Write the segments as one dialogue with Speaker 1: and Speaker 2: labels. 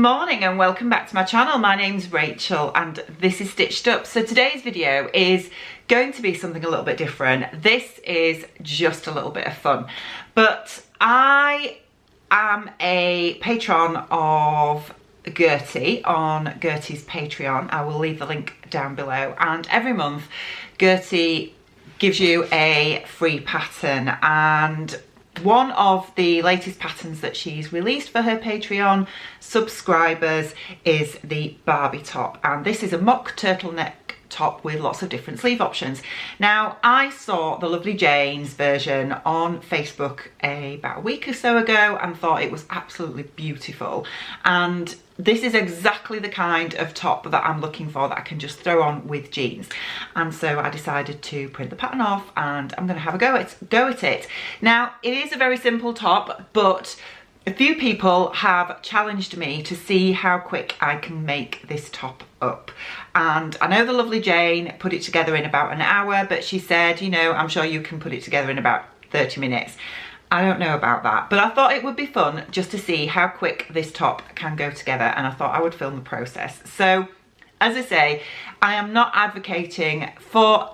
Speaker 1: morning and welcome back to my channel. My name's Rachel and this is Stitched Up. So today's video is going to be something a little bit different. This is just a little bit of fun, but I am a patron of Gertie on Gertie's Patreon. I will leave the link down below, and every month Gertie gives you a free pattern, and one of the latest patterns that she's released for her Patreon subscribers is the Barbie top, and this is a mock turtleneck top with lots of different sleeve options. Now, I saw the lovely Jane's version on Facebook about a week or so ago and thought it was absolutely beautiful, and this is exactly the kind of top that I'm looking for that I can just throw on with jeans. And so I decided to print the pattern off and I'm going to have a go at it. Now, it is a very simple top, but a few people have challenged me to see how quick I can make this top up. And I know the lovely Jane put it together in about an hour, but she said, you know, I'm sure you can put it together in about 30 minutes. I don't know about that, but I thought it would be fun just to see how quick this top can go together, and I thought I would film the process. So, as I say, I am not advocating for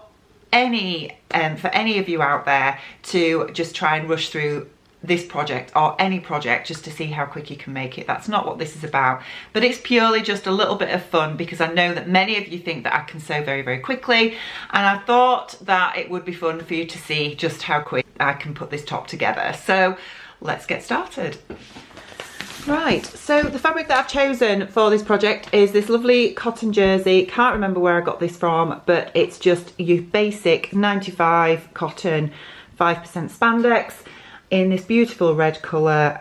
Speaker 1: any of you out there to just try and rush through this project or any project just to see how quick you can make it. That's not what this is about, but it's purely just a little bit of fun because I know that many of you think that I can sew very, very quickly, and I thought that it would be fun for you to see just how quick I can put this top together. So let's get started. Right, so the fabric that I've chosen for this project is this lovely cotton jersey. Can't remember where I got this from, but it's just your basic 95 cotton, 5% spandex, in this beautiful red colour.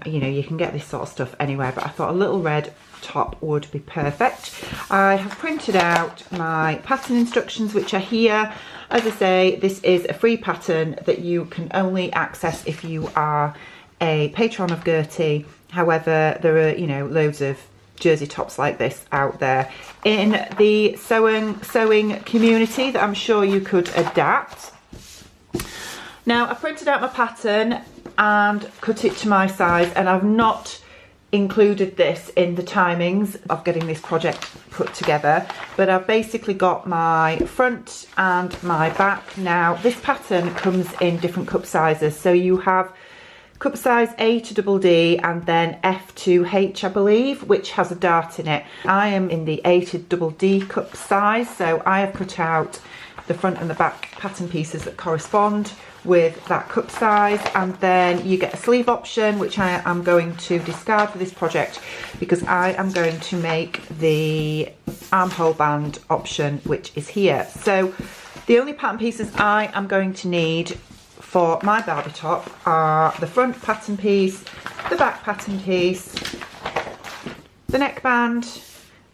Speaker 1: You know, you can get this sort of stuff anywhere, but I thought a little red top would be perfect. I have printed out my pattern instructions, which are here. As I say, this is a free pattern that you can only access if you are a patron of Gertie. However, there are, you know, loads of jersey tops like this out there in the sewing community that I'm sure you could adapt. Now, I printed out my pattern and cut it to my size, and I've not included this in the timings of getting this project put together, but I've basically got my front and my back. Now, this pattern comes in different cup sizes, so you have cup size A to double D and then F to H, I believe, which has a dart in it. I am in the A to double D cup size, so I have cut out the front and the back pattern pieces that correspond with that cup size, and then you get a sleeve option, which I am going to discard for this project because I am going to make the armhole band option, which is here. So the only pattern pieces I am going to need for my Barbie top are the front pattern piece, the back pattern piece, the neckband,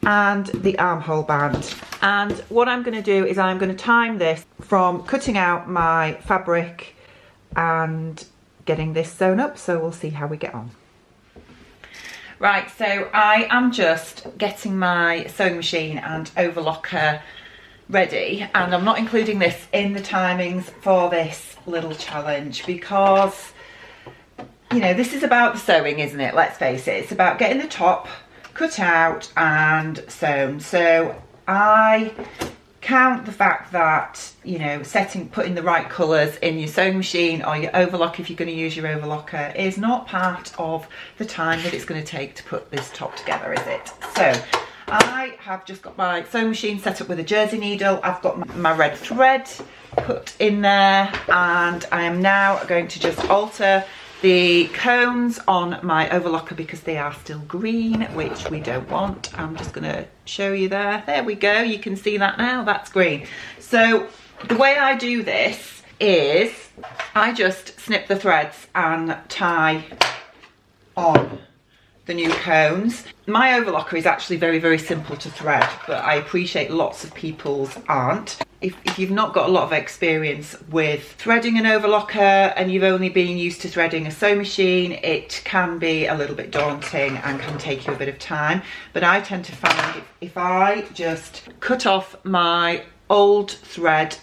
Speaker 1: and the armhole band. And what I'm going to do is I'm going to time this from cutting out my fabric and getting this sewn up, so we'll see how we get on. Right, so I am just getting my sewing machine and overlocker ready, and I'm not including this in the timings for this little challenge because, you know, this is about the sewing, isn't it? Let's face it, it's about getting the top cut out and sewn. So I count the fact that, you know, putting the right colours in your sewing machine or your overlock, if you're going to use your overlocker, is not part of the time that it's going to take to put this top together, is it? So I have just got my sewing machine set up with a jersey needle. I've got my red thread put in there, and I am now going to just alter the cones on my overlocker because they are still green, which we don't want. I'm just going to show you there. There we go. You can see that now. That's green. So the way I do this is I just snip the threads and tie on the new cones. My overlocker is actually very, very simple to thread, but I appreciate lots of people's aren't. If you've not got a lot of experience with threading an overlocker and you've only been used to threading a sewing machine, it can be a little bit daunting and can take you a bit of time. But I tend to find if I just cut off my old thread,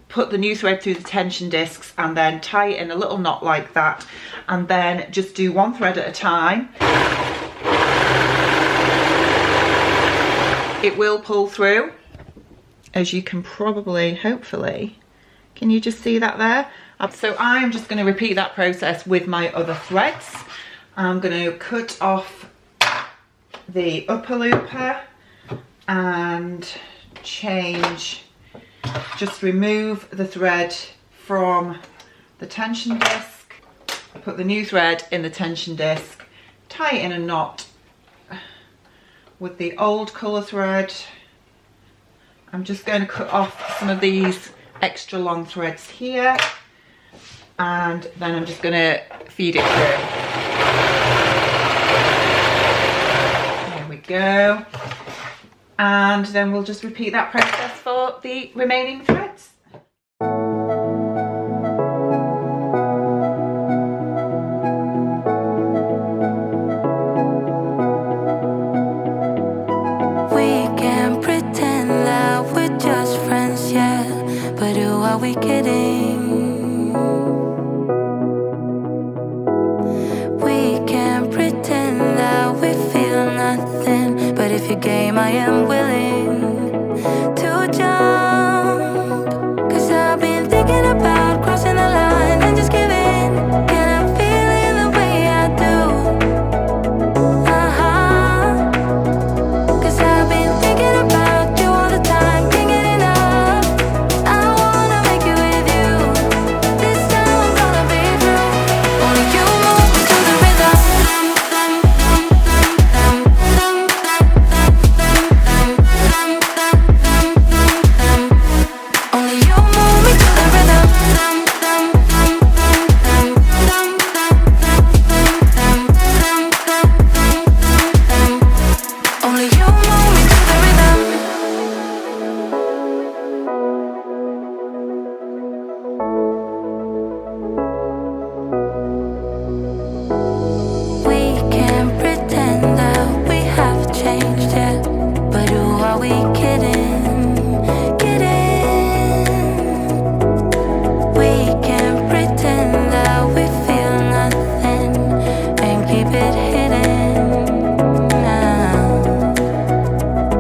Speaker 1: put the new thread through the tension discs and then tie it in a little knot like that, and then just do one thread at a time, It will pull through, as you can probably, hopefully, can you just see that there? So I'm just going to repeat that process with my other threads. I'm going to cut off the upper looper and change, just remove the thread from the tension disc, put the new thread in the tension disc, tie it in a knot with the old colour thread. I'm just going to cut off some of these extra long threads here, and then I'm just going to feed it through. There we go. And then we'll just repeat that process for the remaining threads.
Speaker 2: Are we kidding? We can't pretend that we feel nothing, but if you're game, I am willing to jump. 'Cause I've been thinking about crossing the line and just giving. Can I feel it the way I do? Cause I've been thinking about you all the time, can't get enough. I wanna make it with you. This time I'm gonna be through. Only you move me to the rhythm. Only you move me to the rhythm. Only you move me to the rhythm. We can't pretend that we have changed yet, but who are we kidding? Kidding. We can't pretend that we feel nothing and keep it hidden now.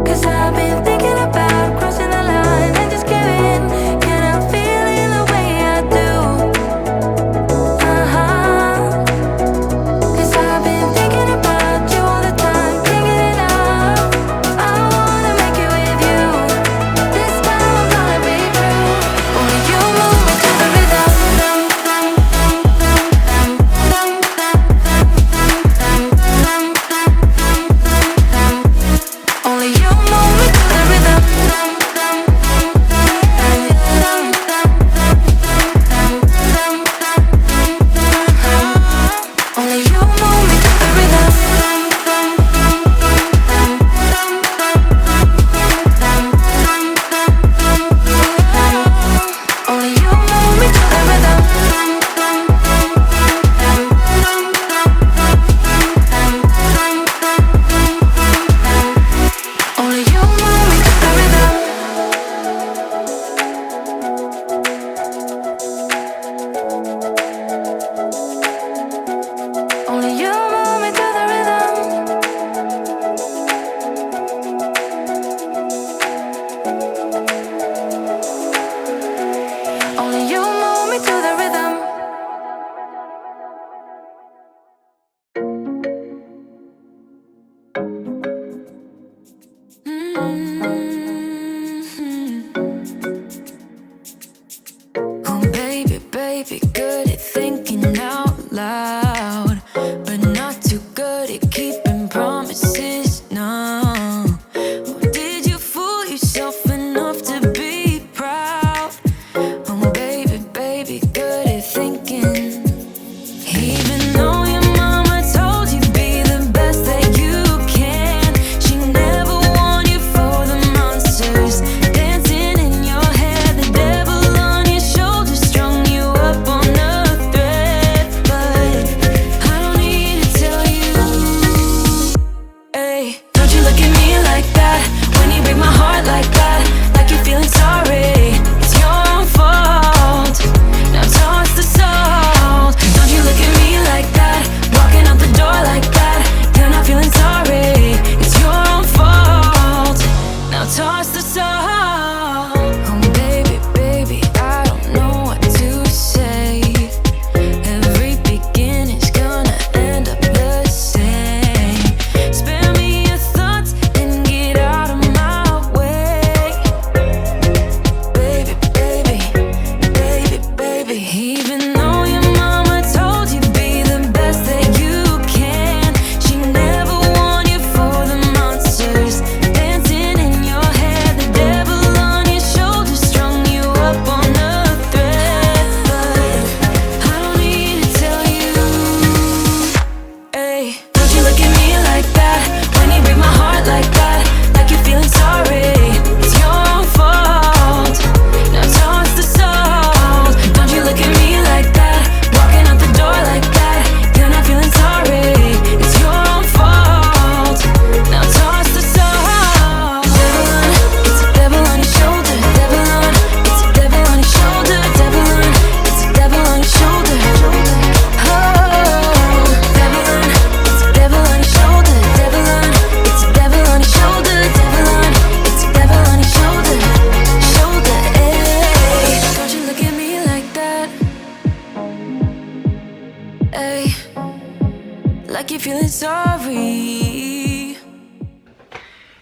Speaker 2: 'Cause I've been thinking about crossing the line and just giving. Can I feel it the way I do? 'Cause I've been thinking about you all the time, can't get enough. I wanna make it with you. This time I'm gonna be through. Only you move me to the rhythm. Only you move me to the rhythm. Only you move me to the rhythm. Only you move me to the rhythm. Only you move me to the rhythm. Only you move me to the rhythm. Only you move me to the rhythm. Oh baby, baby, good at thinking out loud, but not too good at keeping promises. No. Oh, did you fool yourself enough to be proud? Oh baby, baby, good at thinking. Even though your mama told you be the best that you can, she never warned you for the monsters dancing in your head. The devil on your shoulder strung you up on a thread. Ay, like you're feeling sorry.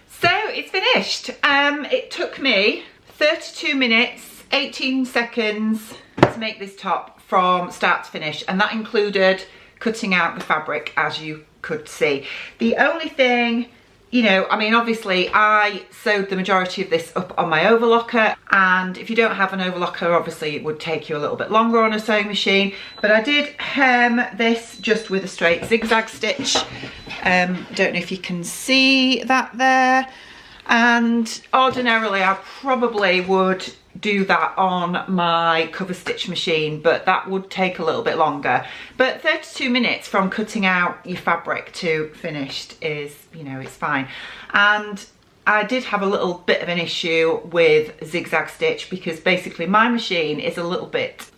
Speaker 1: So it's finished. It took me 32 minutes, 18 seconds to make this top from start to finish, and that included cutting out the fabric, as you could see. The only thing, you know, I mean, obviously I sewed the majority of this up on my overlocker, and if you don't have an overlocker, obviously it would take you a little bit longer on a sewing machine, but I did hem this just with a straight zigzag stitch. Don't know if you can see that there, and ordinarily I probably would do that on my cover stitch machine, but that would take a little bit longer. But 32 minutes from cutting out your fabric to finished is, you know, it's fine. And I did have a little bit of an issue with zigzag stitch, because basically my machine is a little bit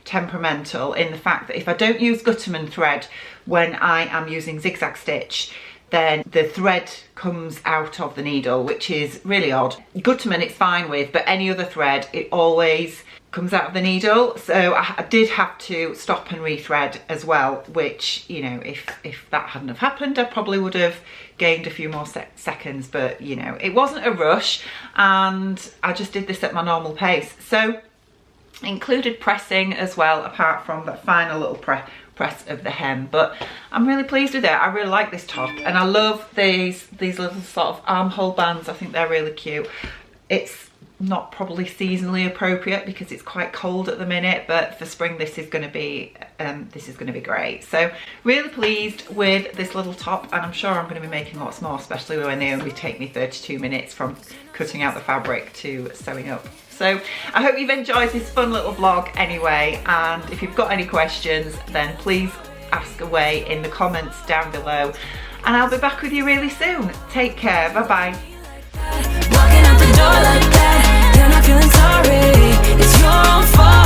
Speaker 1: temperamental in the fact that if I don't use Gutterman thread when I am using zigzag stitch, then the thread comes out of the needle, which is really odd. Gutterman it's fine with, but any other thread, it always comes out of the needle. So I did have to stop and rethread as well, which, you know, if that hadn't have happened, I probably would have gained a few more seconds, but you know, it wasn't a rush, and I just did this at my normal pace. So included pressing as well, apart from that final little press of the hem, but I'm really pleased with it. I really like this top, and I love these little sort of armhole bands. I think they're really cute. It's not probably seasonally appropriate because it's quite cold at the minute, but for spring this is going to be great. So really pleased with this little top, and I'm sure I'm going to be making lots more, especially when they only take me 32 minutes from cutting out the fabric to sewing up. So I hope you've enjoyed this fun little vlog anyway, and if you've got any questions, then please ask away in the comments down below, and I'll be back with you really soon. Take care, bye bye.
Speaker 2: Walking out the door like that, you're not feeling sorry, it's your own fault.